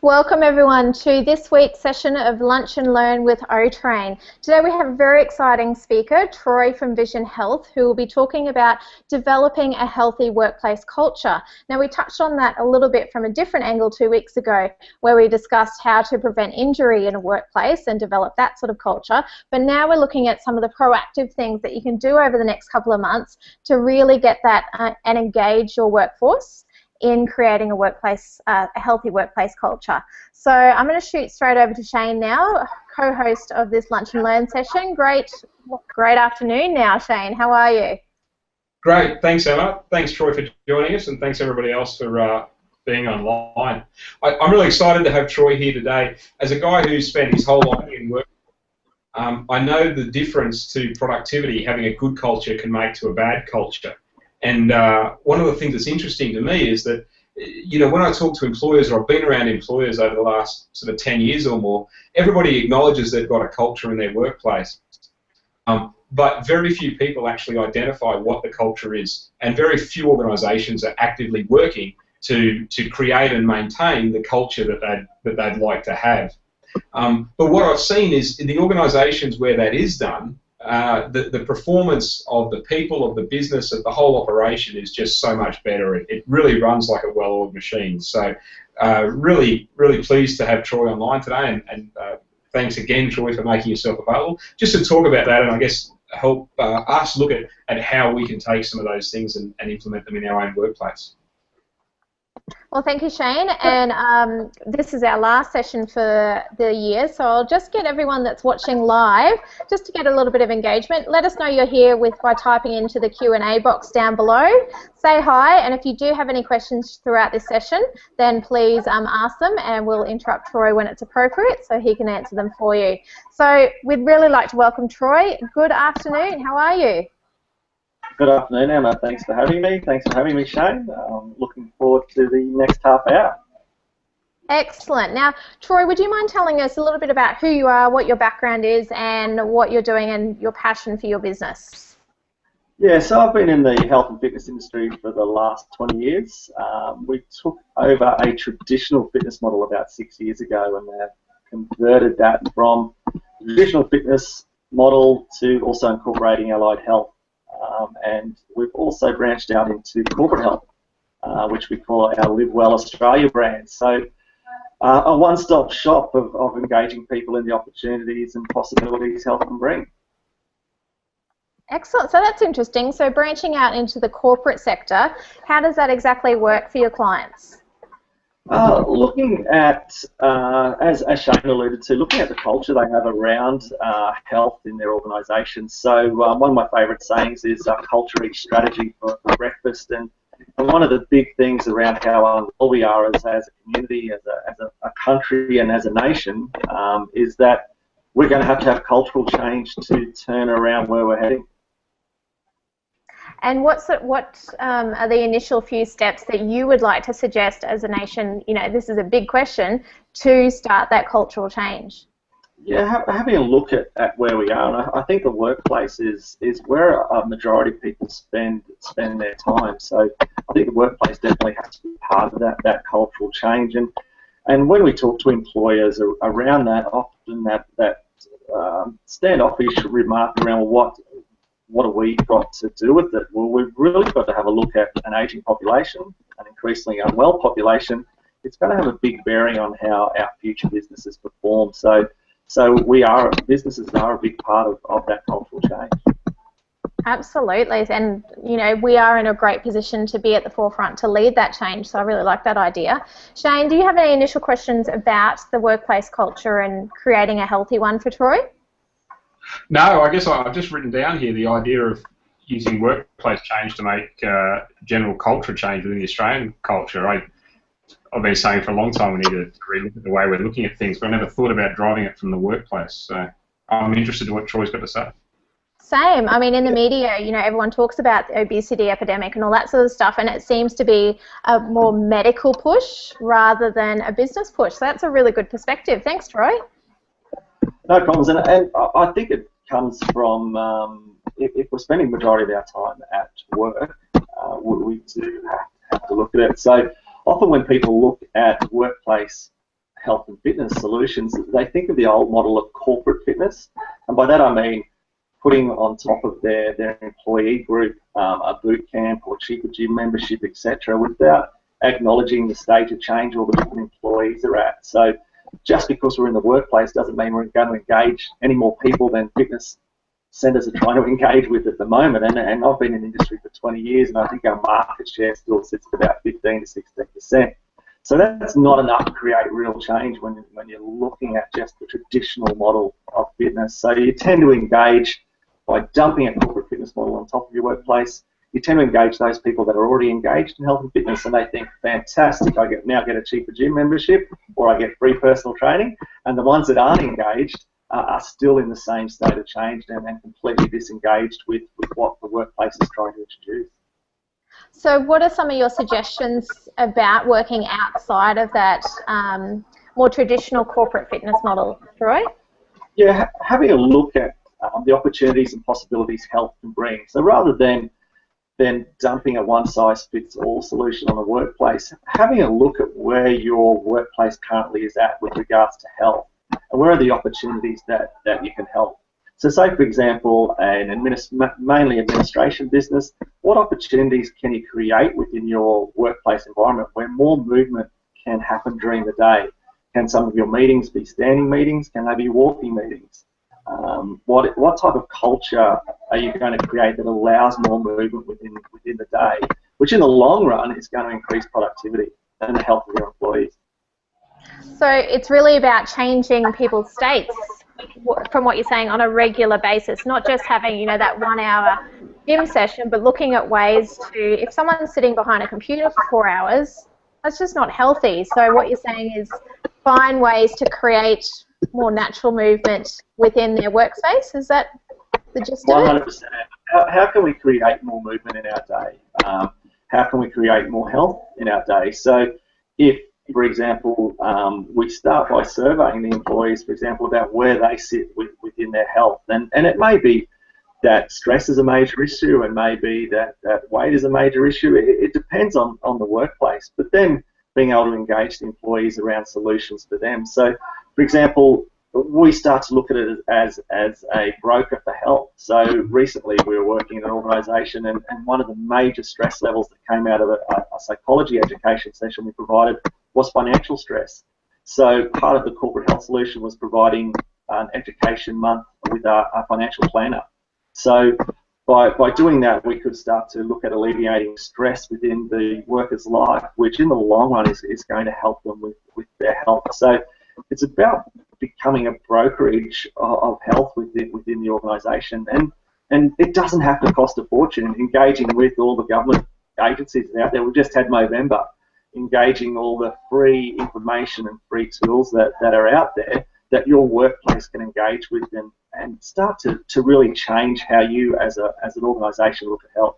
Welcome everyone to this week's session of Lunch and Learn with OTrain. Today we have a very exciting speaker, Troy from Vision Health, who will be talking about developing a healthy workplace culture. Now we touched on that a little bit from a different angle 2 weeks ago, where we discussed how to prevent injury in a workplace and develop that sort of culture. But now we're looking at some of the proactive things that you can do over the next couple of months to really get that and engage your workforce in creating a workplace, a healthy workplace culture. So I'm going to shoot straight over to Shane now, co-host of this Lunch and Learn session. Great afternoon now, Shane. How are you? Great. Thanks, Emma. Thanks, Troy, for joining us, and thanks everybody else for being online. I'm really excited to have Troy here today. As a guy who's spent his whole life in work, I know the difference to productivity having a good culture can make to a bad culture. And one of the things that's interesting to me is that, you know, when I talk to employers, or I've been around employers over the last sort of 10 years or more, everybody acknowledges they've got a culture in their workplace. But very few people actually identify what the culture is, and very few organisations are actively working to create and maintain the culture that they'd like to have. But what I've seen is in the organisations where that is done, the performance of the people, of the business, of the whole operation is just so much better. It really runs like a well-oiled machine. So really pleased to have Troy online today, and thanks again, Troy, for making yourself available. Just to talk about that, and I guess help us look at how we can take some of those things and implement them in our own workplace. Well, thank you, Shane, and this is our last session for the year, so I'll just get everyone that's watching live, just to get a little bit of engagement. Let us know you're here by typing into the Q&A box down below. Say hi, and if you do have any questions throughout this session, then please ask them, and we'll interrupt Troy when it's appropriate so he can answer them for you. So we'd really like to welcome Troy. Good afternoon, how are you? Good afternoon, Emma. Thanks for having me. Thanks for having me, Shane. Looking forward to the next half hour. Excellent. Now, Troy, would you mind telling us a little bit about who you are, what your background is, and what you're doing and your passion for your business? Yeah, so I've been in the health and fitness industry for the last 20 years. We took over a traditional fitness model about 6 years ago, and have converted that from the traditional fitness model to also incorporating allied health. And we've also branched out into corporate health, which we call our Live Well Australia brand. So a one-stop shop of engaging people in the opportunities and possibilities health can bring. Excellent. So that's interesting. So branching out into the corporate sector, how does that exactly work for your clients? Looking at, as Shane alluded to, looking at the culture they have around health in their organisation. So one of my favourite sayings is culture eats strategy for breakfast, and one of the big things around how unwell we are as a community, as a country and as a nation, is that we're going to have cultural change to turn around where we're heading. And what are the initial few steps that you would like to suggest as a nation, you know, this is a big question, to start that cultural change? Yeah, having a look at where we are, and I think the workplace is where a majority of people spend their time. So I think the workplace definitely has to be part of that cultural change. And when we talk to employers around that, often that standoffish remark around, well, what have we got to do with it? Well, we've really got to have a look at an ageing population, an increasingly unwell population. It's going to have a big bearing on how our future businesses perform. So businesses are a big part of that cultural change. Absolutely, and you know, we are in a great position to be at the forefront to lead that change, so I really like that idea. Shane, do you have any initial questions about the workplace culture and creating a healthy one for Troy? No, I guess I've just written down here the idea of using workplace change to make general culture change within the Australian culture. I've been saying for a long time we need to relook at the way we're looking at things, but I never thought about driving it from the workplace. So I'm interested in what Troy's got to say. Same. I mean, in the media, you know, everyone talks about the obesity epidemic and all that sort of stuff, and it seems to be a more medical push rather than a business push. So that's a really good perspective. Thanks, Troy. No problems, and I think it comes from if we're spending the majority of our time at work, we do have to look at it. So often when people look at workplace health and fitness solutions, they think of the old model of corporate fitness, and by that I mean putting on top of their employee group a boot camp or cheaper gym membership, etc., without acknowledging the state of change all the different employees are at. So just because we're in the workplace doesn't mean we're going to engage any more people than fitness centres are trying to engage with at the moment. And I've been in the industry for 20 years, and I think our market share still sits at about 15 to 16%. So that's not enough to create real change when you're looking at just the traditional model of fitness. So you tend to engage by dumping a corporate fitness model on top of your workplace. You tend to engage those people that are already engaged in health and fitness, and they think, fantastic, I now get a cheaper gym membership, or I get free personal training. And the ones that aren't engaged are still in the same state of change and completely disengaged with what the workplace is trying to introduce. So what are some of your suggestions about working outside of that more traditional corporate fitness model, Troy? Yeah, having a look at the opportunities and possibilities health can bring. So rather than dumping a one-size-fits-all solution on the workplace, having a look at where your workplace currently is at with regards to health, and where are the opportunities that you can help. So say, for example, mainly administration business, what opportunities can you create within your workplace environment where more movement can happen during the day? Can some of your meetings be standing meetings? Can they be walking meetings? What type of culture are you going to create that allows more movement within the day, which in the long run is going to increase productivity and the health of your employees? So it's really about changing people's states, from what you're saying, on a regular basis, not just having, you know, that 1 hour gym session, but looking at ways to, if someone's sitting behind a computer for 4 hours, that's just not healthy. So what you're saying is find ways to create more natural movement within their workspace. Is that the gist of it? 100%. How can we create more movement in our day? How can we create more health in our day? So if, for example, we start by surveying the employees, for example, about where they sit within their health. And it may be that stress is a major issue, and maybe that weight is a major issue. It depends on the workplace. But then being able to engage the employees around solutions for them. So, for example, we start to look at it as a broker for health. So recently we were working in an organisation, and one of the major stress levels that came out of a psychology education session we provided was financial stress. So part of the corporate health solution was providing an education month with a financial planner. So by doing that, we could start to look at alleviating stress within the worker's life, which in the long run is going to help them with their health. So it's about becoming a brokerage of health within the organisation, and it doesn't have to cost a fortune. Engaging with all the government agencies out there, we've just had Movember, engaging all the free information and free tools that are out there that your workplace can engage with and start to really change how you as an organisation look at health.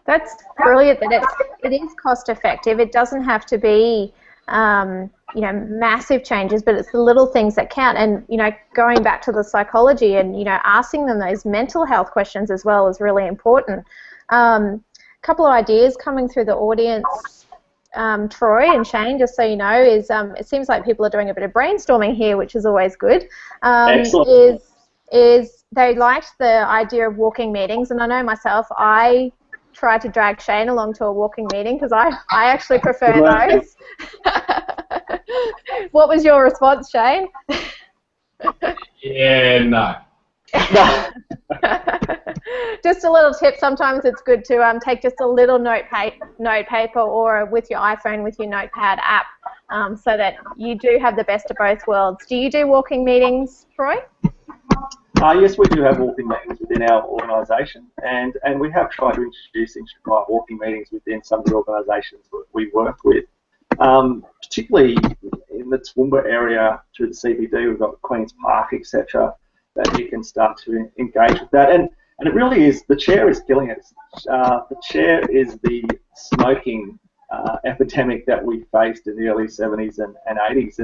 That's brilliant that it is cost effective. It doesn't have to be you know, massive changes, but it's the little things that count. And, you know, going back to the psychology and, you know, asking them those mental health questions as well is really important. A couple of ideas coming through the audience, Troy and Shane, just so you know, is it seems like people are doing a bit of brainstorming here, which is always good. Excellent. Is they liked the idea of walking meetings, and I know myself, I try to drag Shane along to a walking meeting because I actually prefer those. What was your response, Shane? Yeah, no. Just a little tip, sometimes it's good to take just a little note paper or with your iPhone with your notepad app so that you do have the best of both worlds. Do you do walking meetings, Troy? Yes, we do have walking meetings within our organisation, and we have tried to introduce walking meetings within some of the organisations that we work with. Particularly in the Toowoomba area through the CBD, we've got Queen's Park, etc., that you can start to engage with that. And it really is, the chair is killing us. The chair is the smoking epidemic that we faced in the early 70s and 80s.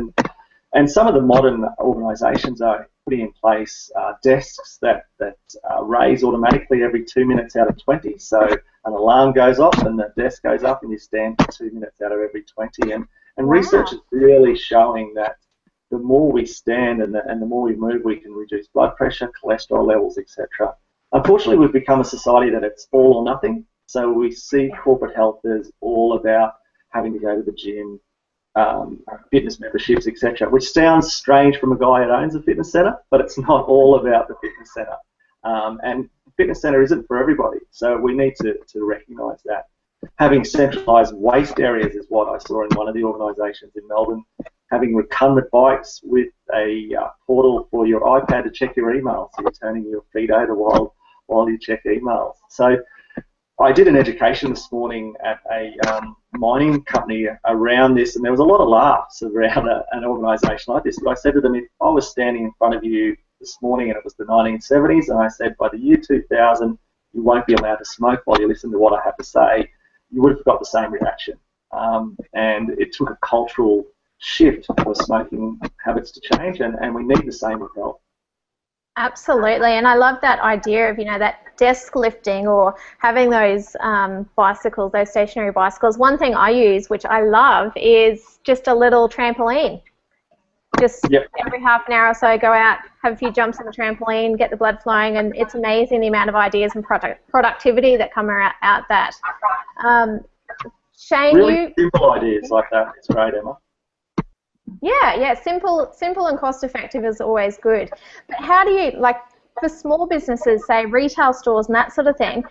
And some of the modern organisations are putting in place desks that raise automatically every 2 minutes out of 20. So an alarm goes off and the desk goes up and you stand for 2 minutes out of every 20. And Wow. research is really showing that the more we stand and the more we move, we can reduce blood pressure, cholesterol levels, etc. Unfortunately, we've become a society that it's all or nothing. So we see corporate health as all about having to go to the gym, fitness memberships, etc., which sounds strange from a guy that owns a fitness centre, but it's not all about the fitness centre. And the fitness centre isn't for everybody, so we need to recognise that. Having centralised waste areas is what I saw in one of the organisations in Melbourne. Having recumbent bikes with a portal for your iPad to check your emails, so you're turning your feet over while you check emails. So I did an education this morning at a mining company around this, and there was a lot of laughs around an organisation like this. But I said to them, if I was standing in front of you this morning and it was the 1970s, and I said, by the year 2000, you won't be allowed to smoke while you listen to what I have to say, you would have got the same reaction. And it took a cultural shift for smoking habits to change, and we need the same with health. Absolutely, and I love that idea of, that desk lifting or having those bicycles, those stationary bicycles. One thing I use, which I love, is just a little trampoline. Just every half an hour or so, go out, have a few jumps on the trampoline, get the blood flowing, and it's amazing the amount of ideas and productivity that come out that. Shane, really simple ideas like that. It's great, Emma. Yeah, simple and cost-effective is always good. But how do you, for small businesses, say retail stores and that sort of thing,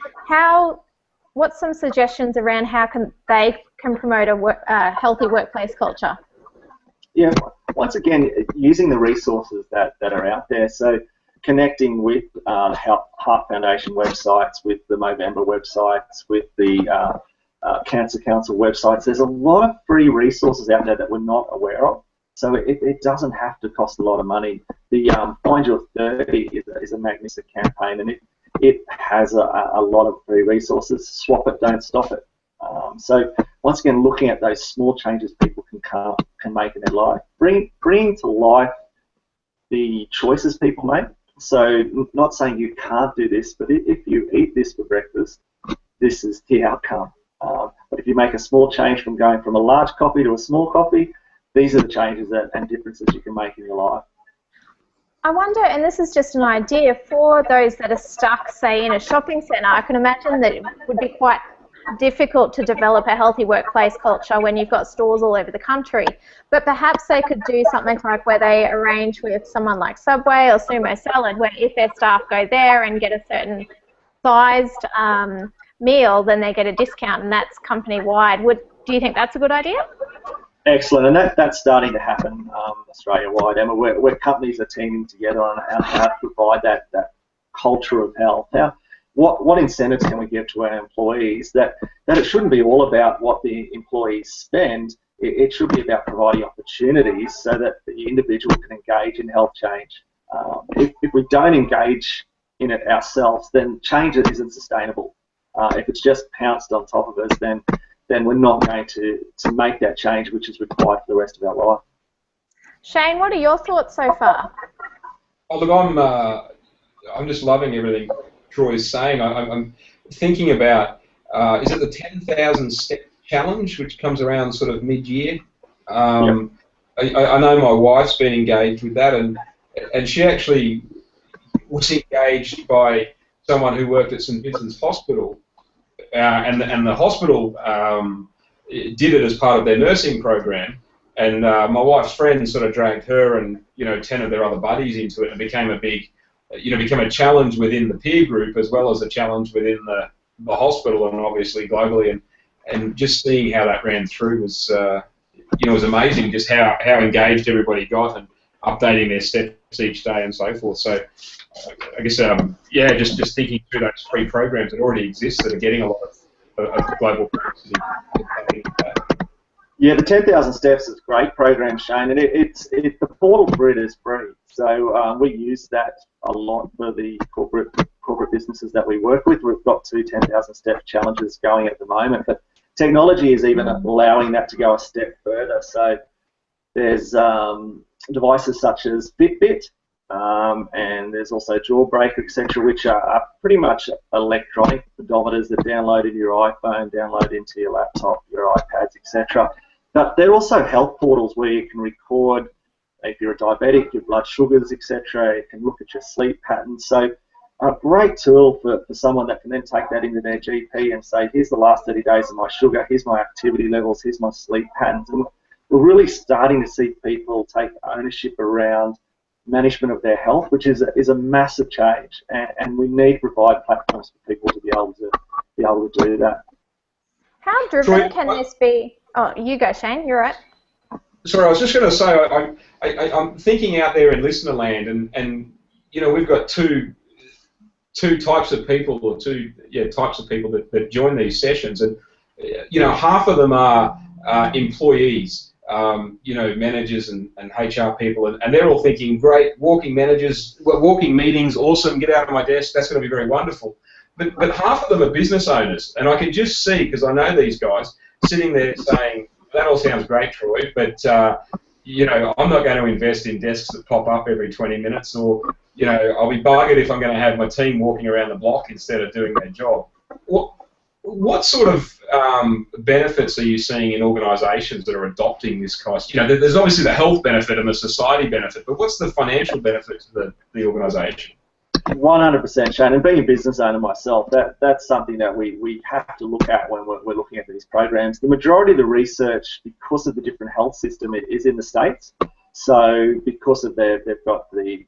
what's some suggestions around how they can promote a healthy workplace culture? Yeah, once again, using the resources that are out there. So connecting with Heart Foundation websites, with the Movember websites, with the Cancer Council websites. There's a lot of free resources out there that we're not aware of. So it doesn't have to cost a lot of money. The Find Your 30 is a magnificent campaign, and it has a lot of free resources. Swap it, don't stop it. So once again, looking at those small changes people can make in their life, bring to life the choices people make. So not saying you can't do this, but if you eat this for breakfast, this is the outcome. But if you make a small change from going from a large coffee to a small coffee, these are the changes and differences you can make in your life. I wonder, and this is just an idea, for those that are stuck, say, in a shopping centre, I can imagine that it would be quite difficult to develop a healthy workplace culture when you've got stores all over the country. But perhaps they could do something like where they arrange with someone like Subway or Sumo Salad, where if their staff go there and get a certain sized meal, then they get a discount, and that's company-wide. Do you think that's a good idea? Excellent, and that's starting to happen Australia-wide, Emma, where companies are teaming together on how to provide that culture of health. What incentives can we give to our employees that it shouldn't be all about what the employees spend, it should be about providing opportunities so that the individual can engage in health change. If we don't engage in it ourselves, then change isn't sustainable. If it's just pounced on top of us, then we're not going to make that change which is required for the rest of our life. Shane, what are your thoughts so far? Oh, look, I'm just loving everything Troy's saying. I'm thinking about, is it the 10,000 step challenge, which comes around sort of mid-year? I know my wife's been engaged with that, and she actually was engaged by someone who worked at St Vincent's Hospital, and the hospital did it as part of their nursing program, and my wife's friend sort of dragged her and 10 of their other buddies into it, and it became a big, became a challenge within the peer group as well as a challenge within the hospital and obviously globally, and just seeing how that ran through was was amazing, just how engaged everybody got and updating their steps each day and so forth. So I guess just thinking through those free programs that already exist that are getting a lot of global publicity. Yeah, the 10,000 Steps is a great program, Shane, and the portal for it is free. So we use that a lot for the corporate businesses that we work with. We've got 2 10,000 Step challenges going at the moment, but technology is even allowing that to go a step further. So there's devices such as Fitbit, and there's also Jawbreaker, etc., which are pretty much electronic pedometers that download into your iPhone, download into your laptop, your iPads, etc., But they're also health portals where you can record if you're a diabetic, your blood sugars, etc. You can look at your sleep patterns. So a great tool for someone that can then take that into their GP and say, here's the last 30 days of my sugar, here's my activity levels, here's my sleep patterns. And we're really starting to see people take ownership around management of their health, which is a massive change, and we need to provide platforms for people to be able to do that. How driven can this be? Oh, you go, Shane. You're right. Sorry, I was just going to say I'm thinking out there in listener land, and you know, we've got two types of people, or types of people that join these sessions, and you know, half of them are employees. You know, managers and HR people, and they're all thinking, great, walking meetings, awesome, get out of my desk, that's going to be very wonderful. But half of them are business owners, and I can just see, because I know these guys, sitting there saying, that all sounds great, Troy, but you know, I'm not going to invest in desks that pop up every 20 minutes, or you know, I'll be buggered if I'm going to have my team walking around the block instead of doing their job. What sort of benefits are you seeing in organisations that are adopting this cost? You know, there's obviously the health benefit and the society benefit, but what's the financial benefit to the organisation? 100%, Shane. And being a business owner myself, that's something that we have to look at when we're looking at these programs. The majority of the research, because of the different health system, it is in the States. So because of they've got the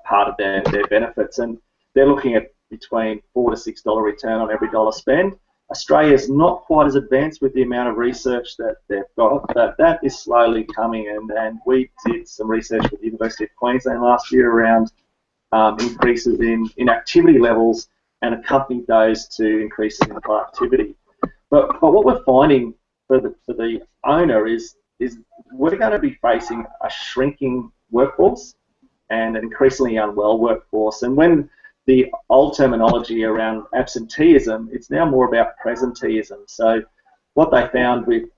part of their benefits, and they're looking at between $4 to $6 return on every dollar spent. Australia's not quite as advanced with the amount of research that they've got, but that is slowly coming, and we did some research with the University of Queensland last year around increases in activity levels and accompanied those to increases in productivity. But what we're finding for the owner is we're going to be facing a shrinking workforce and an increasingly unwell workforce, and when the old terminology around absenteeism, it's now more about presenteeism. So what they found with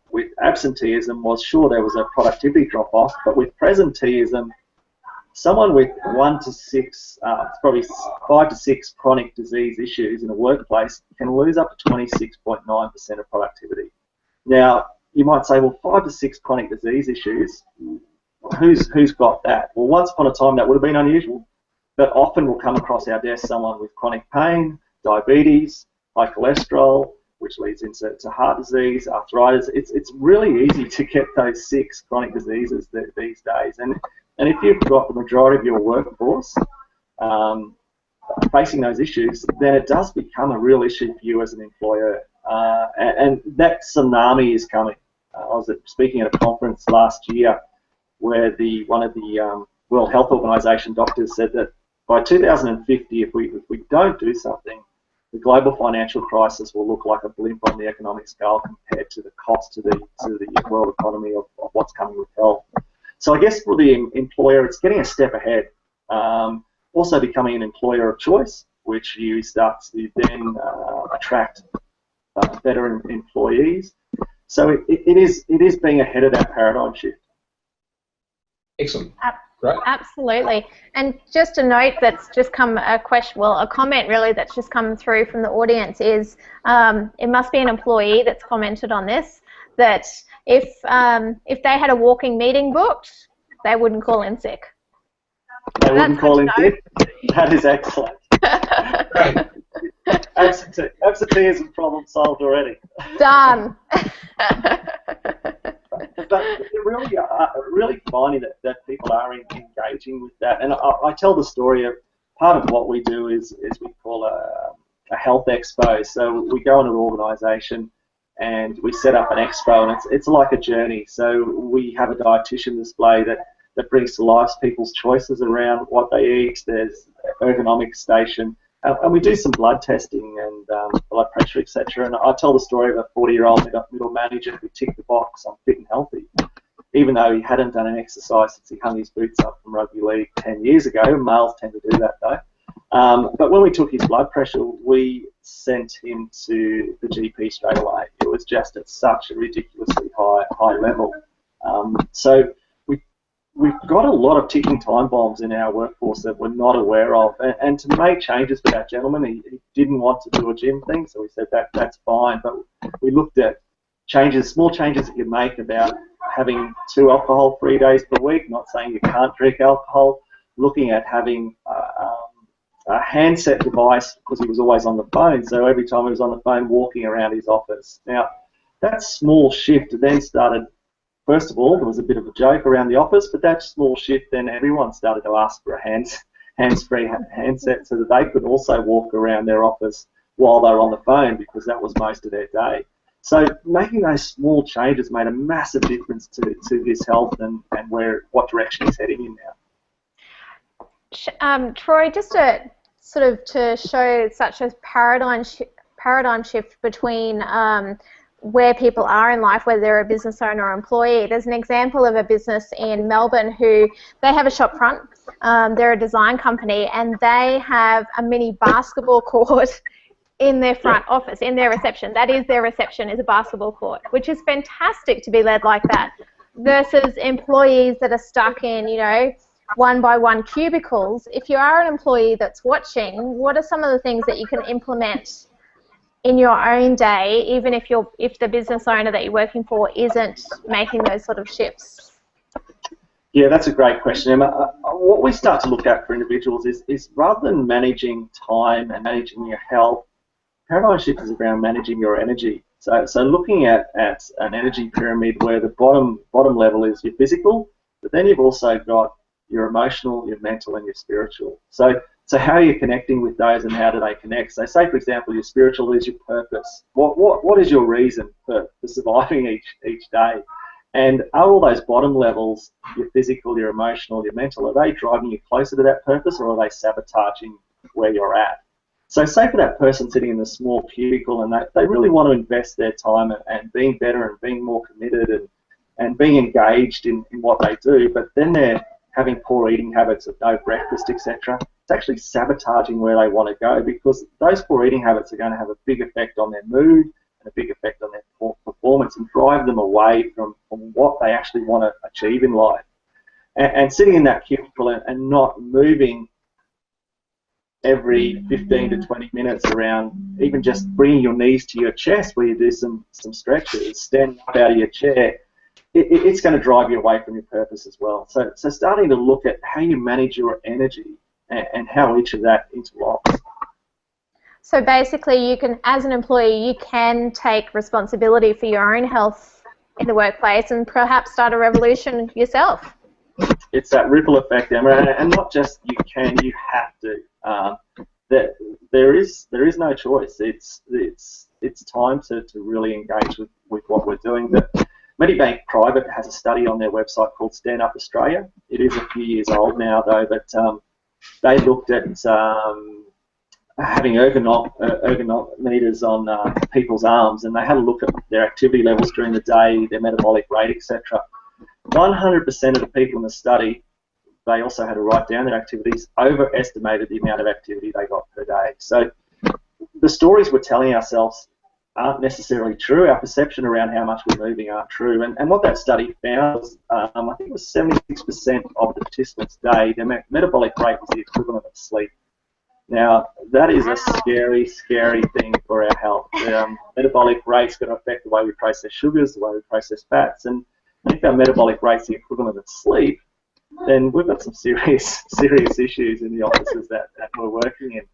absenteeism was, sure, there was a productivity drop-off, but with presenteeism, someone with 1 to 6, probably 5 to 6 chronic disease issues in a workplace can lose up to 26.9% of productivity. Now, you might say, well, 5 to 6 chronic disease issues, who's got that? Well, once upon a time, that would have been unusual. But often we'll come across our desk someone with chronic pain, diabetes, high cholesterol, which leads into heart disease, arthritis. It's really easy to get those 6 chronic diseases these days. And if you've got the majority of your workforce facing those issues, then it does become a real issue for you as an employer. And that tsunami is coming. I was speaking at a conference last year where one of the World Health Organization doctors said that by 2050, if we don't do something, the global financial crisis will look like a blimp on the economic scale compared to the cost to the world economy of what's coming with health. So I guess for the employer, it's getting a step ahead. Also becoming an employer of choice, which you start to then attract better employees. So it is being ahead of that paradigm shift. Excellent. Right. Absolutely. And just a note that's just come, a comment really that's just come through from the audience is, it must be an employee that's commented on this, that if they had a walking meeting booked, they wouldn't call in sick. They wouldn't call in sick? That is excellent. Right. Absenteeism problem solved already. Done. But really finding that people are engaging with that. And I tell the story of part of what we do is we call a health expo. So we go into an organisation and we set up an expo, and it's like a journey. So we have a dietitian display that brings to life people's choices around what they eat. There's an ergonomic station. And we do some blood testing and blood pressure, etc. And I tell the story of a 40-year-old middle manager who ticked the box, I'm fit and healthy, even though he hadn't done an exercise since he hung his boots up from rugby league 10 years ago. Males tend to do that, though. But when we took his blood pressure, we sent him to the GP straight away. It was just at such a ridiculously high level. So we've got a lot of ticking time bombs in our workforce that we're not aware of. And to make changes for that gentleman, he didn't want to do a gym thing, so we said that's fine. But we looked at small changes that you make about having 2 alcohol-free days per week, not saying you can't drink alcohol, looking at having a handset device because he was always on the phone, so every time he was on the phone walking around his office. Now, that small shift then started, first of all, there was a bit of a joke around the office, but that small shift then everyone started to ask for a hands-free handset so that they could also walk around their office while they were on the phone because that was most of their day. So making those small changes made a massive difference to his health and what direction he's heading in now. Troy, just to show such a paradigm shift between where people are in life, whether they're a business owner or employee. There's an example of a business in Melbourne who they have a shop front. They're a design company and they have a mini basketball court in their front office, in their reception. That is their reception, is a basketball court, which is fantastic to be led like that, versus employees that are stuck in, you know, 1-by-1 cubicles. If you are an employee that's watching, what are some of the things that you can implement in your own day, even if the business owner that you're working for isn't making those sort of shifts? Yeah, that's a great question, Emma. What we start to look at for individuals is rather than managing time and managing your health, paradigm shift is around managing your energy. So looking at an energy pyramid where the bottom level is your physical, but then you've also got your emotional, your mental, and your spiritual. So how are you connecting with those, and how do they connect? So say, for example, your spiritual is your purpose. What is your reason for surviving each day? And are all those bottom levels, your physical, your emotional, your mental, are they driving you closer to that purpose, or are they sabotaging where you're at? So say for that person sitting in the small cubicle and they really want to invest their time and being better and being more committed and being engaged in what they do, but then they're having poor eating habits of no breakfast, etc. It's actually sabotaging where they want to go, because those poor eating habits are going to have a big effect on their mood and a big effect on their performance and drive them away from what they actually want to achieve in life. And sitting in that cubicle and not moving every 15 to 20 minutes around, even just bringing your knees to your chest where you do some stretches, standing up out of your chair, it's going to drive you away from your purpose as well. So starting to look at how you manage your energy and how each of that interlocks. So basically, you can, as an employee, you can take responsibility for your own health in the workplace and perhaps start a revolution yourself. It's that ripple effect, Emma, and not just you can, you have to. There is no choice. It's time to really engage with what we're doing. The Medibank Private has a study on their website called Stand Up Australia. It is a few years old now, though, but they looked at having ergometers on people's arms, and they had a look at their activity levels during the day, their metabolic rate, etc. 100% of the people in the study, they also had to write down their activities, overestimated the amount of activity they got per day. So the stories we're telling ourselves aren't necessarily true. Our perception around how much we're moving aren't true. And what that study found was, I think it was 76% of the participants' day, their metabolic rate was the equivalent of sleep. Now, that is a scary, scary thing for our health. Metabolic rate's going to affect the way we process sugars, the way we process fats, and if our metabolic rate's the equivalent of sleep, then we've got some serious issues in the offices that we're working in.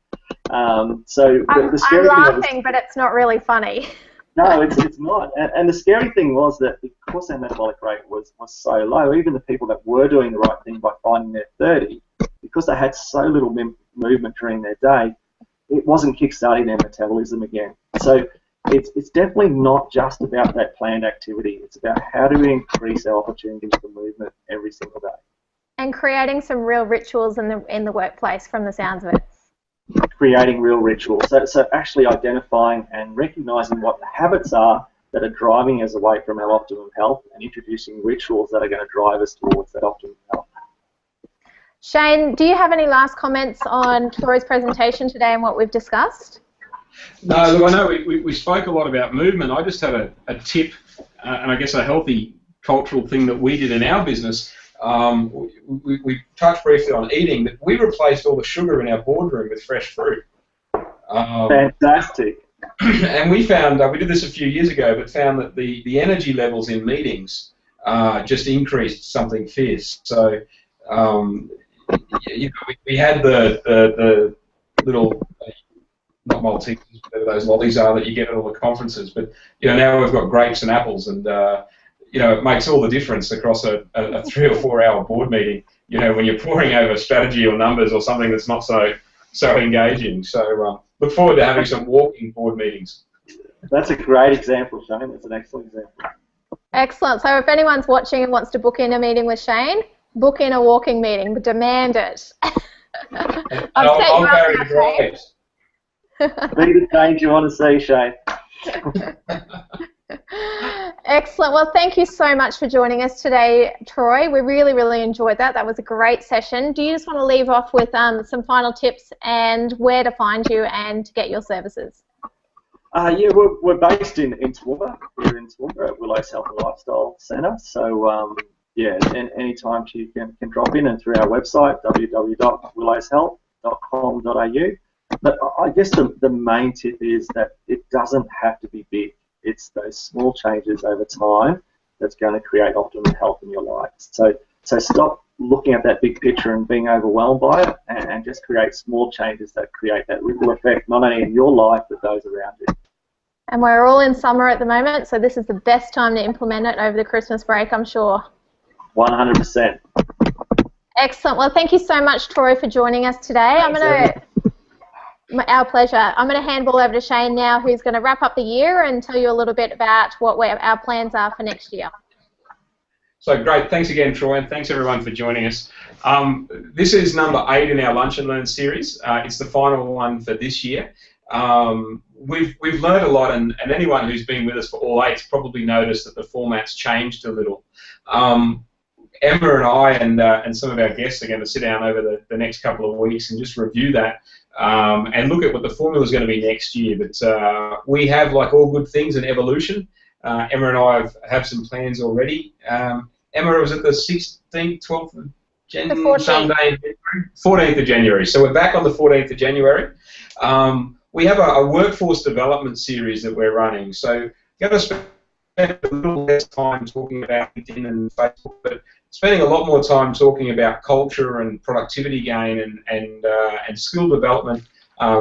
So the scary I'm thing laughing, but it's not really funny. No, it's not. And the scary thing was that because our metabolic rate was so low, even the people that were doing the right thing by finding their 30, because they had so little movement during their day, it wasn't kickstarting their metabolism again. So it's definitely not just about that planned activity. It's about how do we increase our opportunities for movement every single day. And creating some real rituals in the workplace, from the sounds of it. Creating real rituals. So actually identifying and recognising what the habits are that are driving us away from our optimum health, and introducing rituals that are going to drive us towards that optimum health. Shane, do you have any last comments on Troy's presentation today and what we've discussed? No, look, I know we spoke a lot about movement. I just have a tip, and I guess a healthy cultural thing that we did in our business. We touched briefly on eating, but we replaced all the sugar in our boardroom with fresh fruit. Fantastic. and we found, we did this a few years ago, but found that the energy levels in meetings just increased something fierce. So, we had the little, not Maltesers, whatever those lollies are that you get at all the conferences, but now we've got grapes and apples, and it makes all the difference across a 3 or 4 hour board meeting. When you're poring over strategy or numbers or something that's not so engaging. So look forward to having some walking board meetings. That's a great example, Shane. That's an excellent example. Excellent. So if anyone's watching and wants to book in a meeting with Shane, book in a walking meeting. Demand it. I'll carry the grapes. Be the change you want to see, Shane. Excellent. Well, thank you so much for joining us today, Troy. We really, really enjoyed that. That was a great session. Do you just want to leave off with some final tips and where to find you and get your services? Yeah, we're based in Toowoomba. We're in Toowoomba at Willows Health and Lifestyle Centre. So, yeah, anytime you can drop in, and through our website, www.willowshealth.com.au. But I guess the main tip is that it doesn't have to be big. It's those small changes over time that's going to create optimum health in your life. So stop looking at that big picture and being overwhelmed by it, and just create small changes that create that ripple effect, not only in your life, but those around you. And we're all in summer at the moment, so this is the best time to implement it over the Christmas break, I'm sure. 100%. Excellent. Well, thank you so much, Troy, for joining us today. Our pleasure. I'm going to handball over to Shane now, who's going to wrap up the year and tell you a little bit about what our plans are for next year. So great. Thanks again, Troy, and thanks everyone for joining us. This is number 8 in our Lunch and Learn series. It's the final one for this year. We've learned a lot, and anyone who's been with us for all 8's probably noticed that the format's changed a little. Emma and I and some of our guests are going to sit down over the next couple of weeks and just review that and look at what the formula is going to be next year. But we have, like all good things, an evolution. Emma and I have some plans already. Emma, was it the 16th, 12th of January? The 14th. 14th of January. So we're back on the 14th of January. We have a workforce development series that we're running. So you're going to spend a little less time talking about LinkedIn and Facebook, but spending a lot more time talking about culture and productivity gain and skill development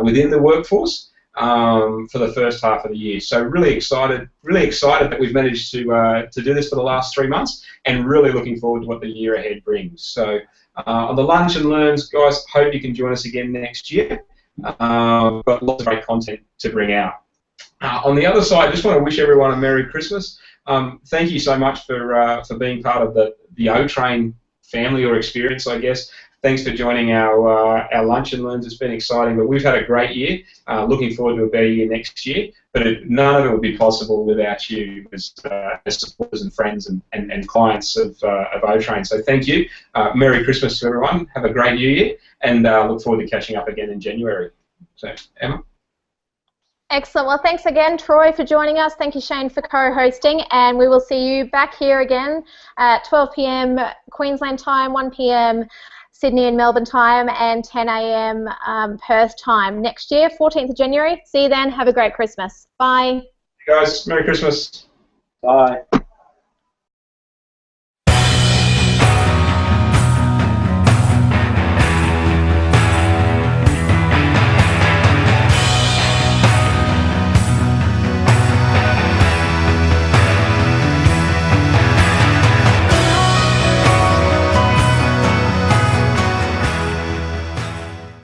within the workforce for the first half of the year. So really excited that we've managed to do this for the last 3 months, and really looking forward to what the year ahead brings. So on the Lunch and Learns, guys, hope you can join us again next year. Got lots of great content to bring out. On the other side, I just want to wish everyone a Merry Christmas. Thank you so much for being part of the OTrain family or experience, I guess. Thanks for joining our Lunch and Learns. It's been exciting, but we've had a great year. Looking forward to a better year next year. But none of it would be possible without you as supporters and friends and clients of OTrain. So thank you. Merry Christmas to everyone. Have a great New Year, and look forward to catching up again in January. So, Emma? Excellent. Well, thanks again, Troy, for joining us. Thank you, Shane, for co-hosting, and we will see you back here again at 12 p.m. Queensland time, 1 p.m. Sydney and Melbourne time, and 10 a.m. Perth time next year, 14th of January. See you then. Have a great Christmas. Bye. Hey guys, Merry Christmas. Bye.